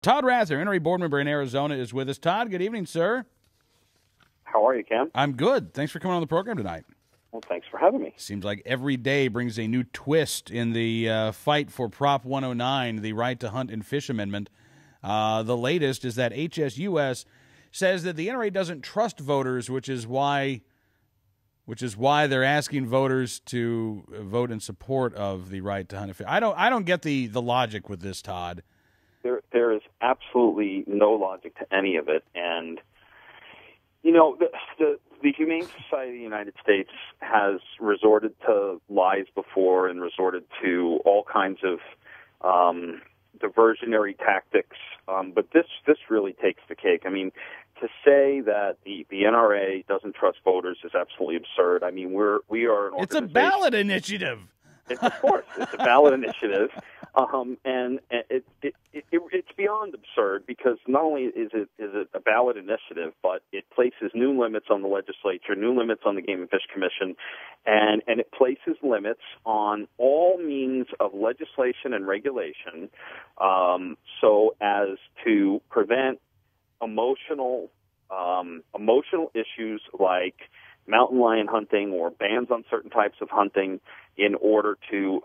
Todd Rather, NRA board member in Arizona, is with us. Todd, good evening, sir. How are you, Ken? I'm good. Thanks for coming on the program tonight. Well, thanks for having me. Seems like every day brings a new twist in the fight for Prop 109, the Right to Hunt and Fish Amendment. The latest is that HSUS says that the NRA doesn't trust voters, which is why they're asking voters to vote in support of the right to hunt and fish. I don't get the logic with this, Todd. There is absolutely no logic to any of it, and you know the Humane Society of the United States has resorted to lies before and resorted to all kinds of diversionary tactics, but this really takes the cake. I mean, to say that the NRA doesn't trust voters is absolutely absurd. I mean, we are an organization. It's a ballot initiative. Of course, it's a ballot initiative, and it's beyond absurd because not only is it a ballot initiative, but it places new limits on the legislature, new limits on the Game and Fish Commission, and it places limits on all means of legislation and regulation, so as to prevent emotional issues like mountain lion hunting or bans on certain types of hunting in order to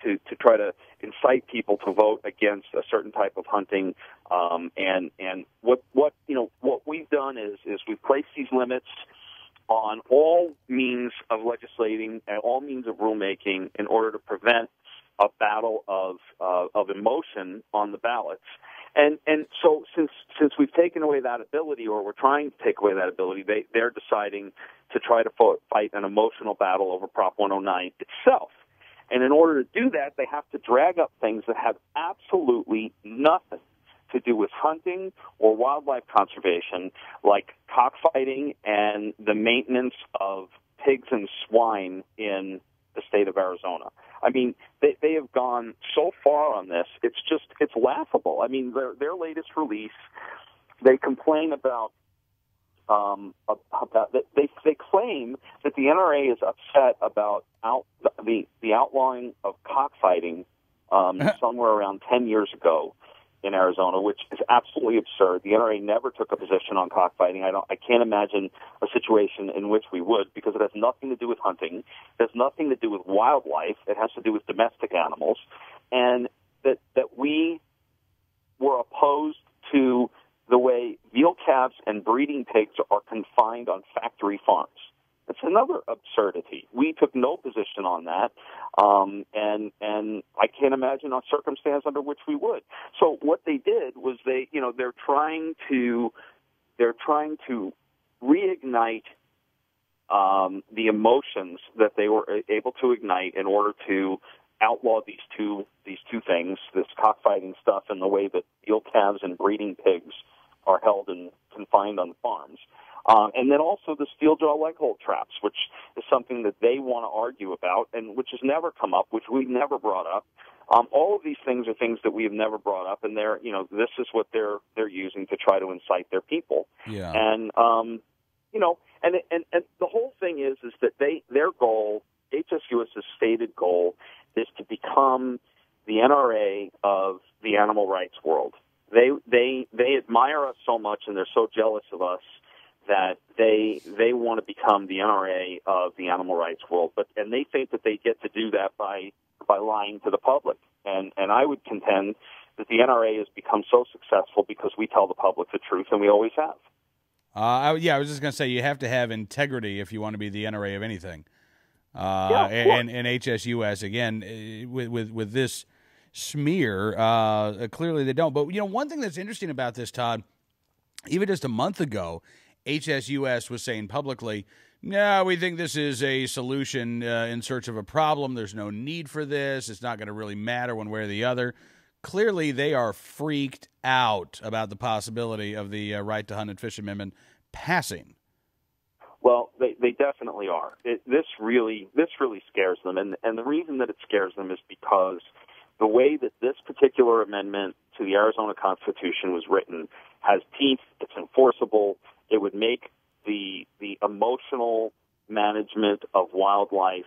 to try to incite people to vote against a certain type of hunting. And what we've done is we've placed these limits on all means of legislating and all means of rulemaking in order to prevent a battle of emotion on the ballots. And so since we've taken away that ability, or we're trying to take away that ability, they're deciding to try to fight an emotional battle over Prop 109 itself. And in order to do that, they have to drag up things that have absolutely nothing to do with hunting or wildlife conservation, like cockfighting and the maintenance of pigs and swine in the state of Arizona. I mean, they have gone so far on this, it's laughable. I mean, their latest release, they complain about they claim that the NRA is upset about the outlawing of cockfighting somewhere around 10 years ago in Arizona, which is absolutely absurd. The NRA never took a position on cockfighting. I can't imagine a situation in which we would, because it has nothing to do with hunting. It has nothing to do with wildlife. It has to do with domestic animals. And that we were opposed to the way veal calves and breeding pigs are confined on factory farms. It's another absurdity. We took no position on that, and I can't imagine a circumstance under which we would. So what they did was they're trying to reignite the emotions that they were able to ignite in order to outlaw these two things, this cockfighting stuff and the way that veal calves and breeding pigs are held and confined on farms. And then also the steel jaw leg hold traps, which is something that they want to argue about and which has never come up, which we've never brought up. All of these things are things that we have never brought up, and this is what they're using to try to incite their people. Yeah. And and the whole thing is that their goal, HSUS's stated goal, is to become the NRA of the animal rights world. They admire us so much, and they're so jealous of us that they want to become the NRA of the animal rights world, and they think that they get to do that by lying to the public. And I would contend that the NRA has become so successful because we tell the public the truth, and we always have. I was just going to say you have to have integrity if you want to be the NRA of anything. And HSUS again with this smear, clearly they don't. But one thing that's interesting about this, Todd, even just a month ago, HSUS was saying publicly, no, we think this is a solution in search of a problem. There's no need for this. It's not going to really matter one way or the other. Clearly, they are freaked out about the possibility of the Right to Hunt and Fish Amendment passing. Well, they definitely are. This really scares them, and the reason that it scares them is because the way that this particular amendment to the Arizona Constitution was written has teeth. It's enforceable. It would make the emotional management of wildlife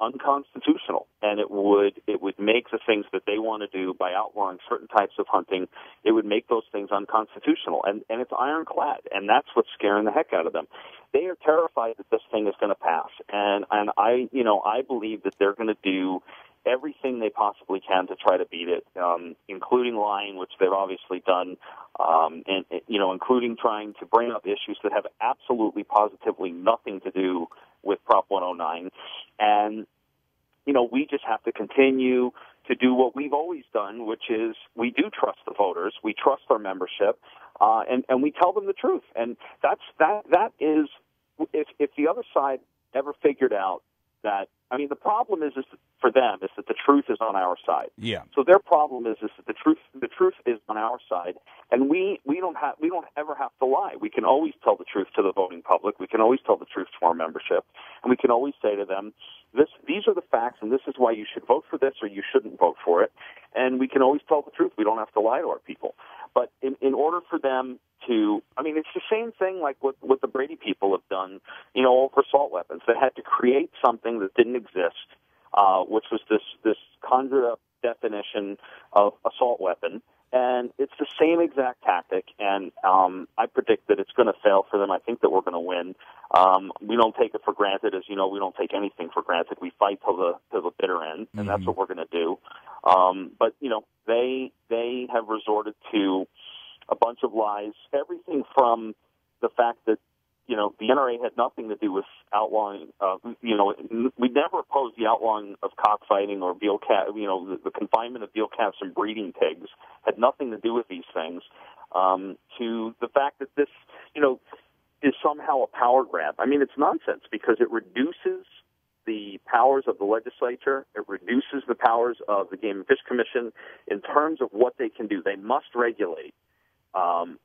unconstitutional, and it would make the things that they want to do by outlawing certain types of hunting, it would make those things unconstitutional, and it's ironclad, and that's what's scaring the heck out of them. They are terrified that this thing is going to pass, and I believe that they're going to do everything they possibly can to try to beat it, including lying, which they've obviously done, and including trying to bring up issues that have absolutely, positively nothing to do with Prop 109. And, we just have to continue to do what we've always done, which is we do trust the voters, we trust our membership, and we tell them the truth. And that is, if the other side ever figured out that, the problem is for them is that the truth is on our side. Yeah. So their problem is that the truth is on our side, and we don't ever have to lie. We can always tell the truth to the voting public. We can always tell the truth to our membership, and we can always say to them, these are the facts, and this is why you should vote for this or you shouldn't vote for it. And we can always tell the truth. We don't have to lie to our people. But in order for them to, it's the same thing like what the Brady people have done, over assault weapons. They had to create something that didn't exist, which was this conjured up definition of assault weapon. And it's the same exact tactic, and I predict that it's going to fail for them. I think that we're going to win. We don't take it for granted. As you know, we don't take anything for granted. We fight till the bitter end, and that's what we're going to do. But they have resorted to a bunch of lies, everything from the fact that the NRA had nothing to do with outlawing. We never opposed the outlawing of cockfighting or veal calf. The confinement of veal calves and breeding pigs had nothing to do with these things. To the fact that this, is somehow a power grab. It's nonsense because it reduces the powers of the legislature. It reduces the powers of the Game and Fish Commission in terms of what they can do. They must regulate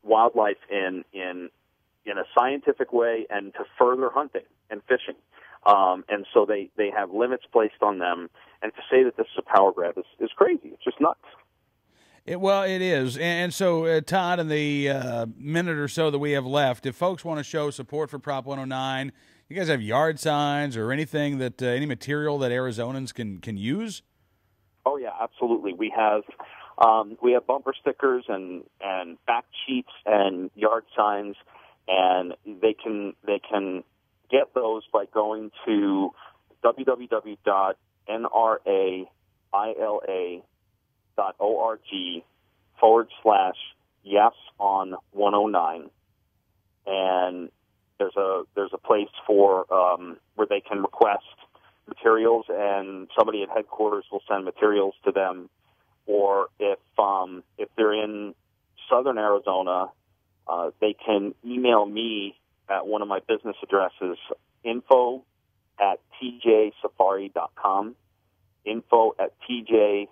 wildlife in a scientific way and to further hunting and fishing. And so they have limits placed on them. And to say that this is a power grab is crazy. It's just nuts. It is. And so, Todd, in the minute or so that we have left, if folks want to show support for Prop 109, you guys have yard signs or anything that any material that Arizonans can use? Oh, yeah, absolutely. We have bumper stickers and back sheets and yard signs, and they can get those by going to www.nraila.org/yes on 109, and there's a place for where they can request materials, and somebody at headquarters will send materials to them. Or if they're in southern Arizona, they can email me at one of my business addresses, info@tjsafari.com, info@tj,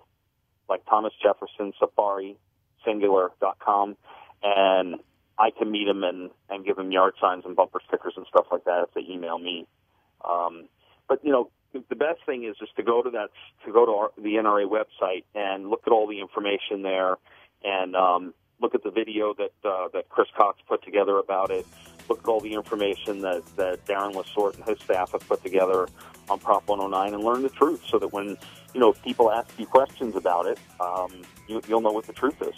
like Thomas Jefferson, Safari, singular.com, and I can meet them and give them yard signs and bumper stickers and stuff like that if they email me. But the best thing is just to go to the NRA website and look at all the information there, and look at the video that Chris Cox put together about it. Look at all the information that Darren Lasort and his staff have put together on Prop 109, and learn the truth, so that when people ask you questions about it, you'll know what the truth is.